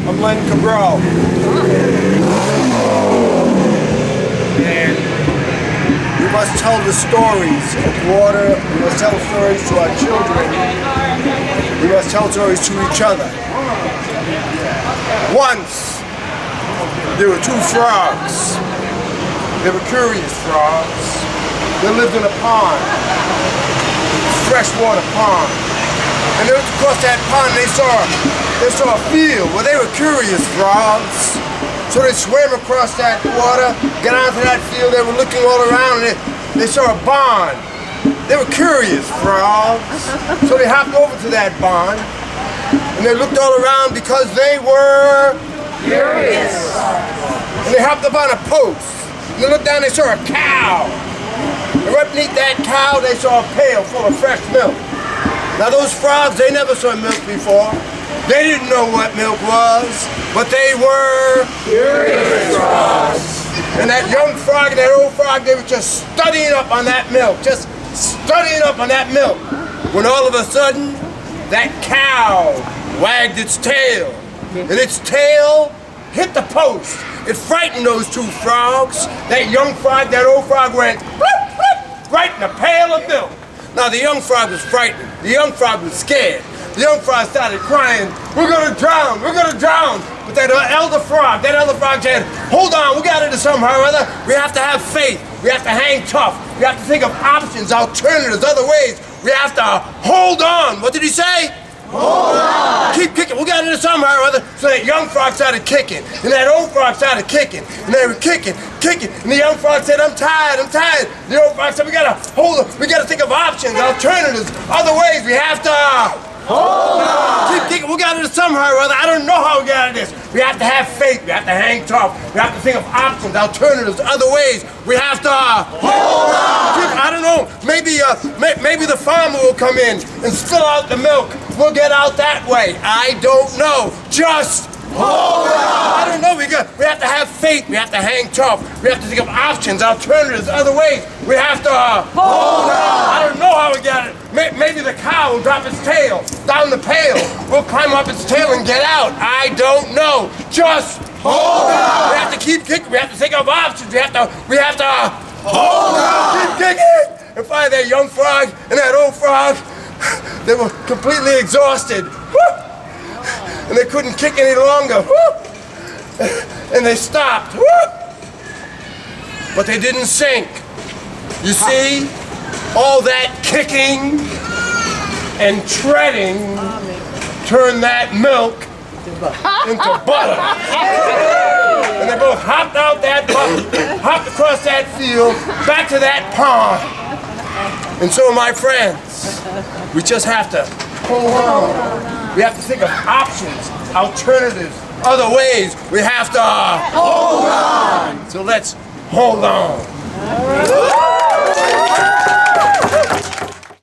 I'm Len Cabral. And we must tell the stories of water. We must tell stories to our children. We must tell stories to each other. Once, there were two frogs. They were curious frogs. They lived in a pond, freshwater pond. And they looked across that pond and they saw a field where they were curious frogs. So they swam across that water, got onto that field, they were looking all around and they saw a barn. They were curious frogs. So they hopped over to that barn and they looked all around because they were curious. And they hopped up on a post. And they looked down, they saw a cow. And right beneath that cow, they saw a pail full of fresh milk. Now those frogs, they never saw milk before. They didn't know what milk was, but they were curious frogs. And that young frog and that old frog, they were just studying up on that milk, just studying up on that milk. When all of a sudden, that cow wagged its tail, and its tail hit the post. It frightened those two frogs. That young frog, that old frog went bloop, bloop, right in a pail of milk. Now the young frog was frightened. The young frog was scared. The young frog started crying, "We're gonna drown, we're gonna drown." But that elder frog said, "Hold on, we gotta do somehow or other. We have to have faith. We have to hang tough. We have to think of options, alternatives, other ways. We have to hold on." What did he say? Hold on. Keep kicking. We got into somehow or other. So that young frog started kicking, and that old frog started kicking, and they were kicking, and the young frog said, "I'm tired, I'm tired." The old frog said, "We gotta hold on. We gotta think of options, alternatives, other ways. We have to hold on. Keep kicking. We got into somehow or other. I don't know how we got into this. We have to have faith. We have to hang tough. We have to think of options, alternatives, other ways. We have to hold on. I don't know. Maybe the farmer will come in and spill out the milk. We'll get out that way. I don't know. Just hold on. I don't know. We have to have faith. We have to hang tough. We have to think of options, alternatives, other ways. We have to hold on. I don't know how we got it. Maybe the cow will drop its tail down the pail. We'll climb up its tail and get out. I don't know. Just hold on. We have to keep kicking. We have to think of options. We have to hold on. Keep kicking. And finally, that young frog and that old frog, they were completely exhausted. Woo! And they couldn't kick any longer. Woo! And they stopped. Woo! But they didn't sink. You see, all that kicking and treading turned that milk into butter. And they both hopped out that butter, hopped across that field, back to that pond. And so, my friends, we just have to hold on. We have to think of options, alternatives, other ways. We have to hold on. So let's hold on.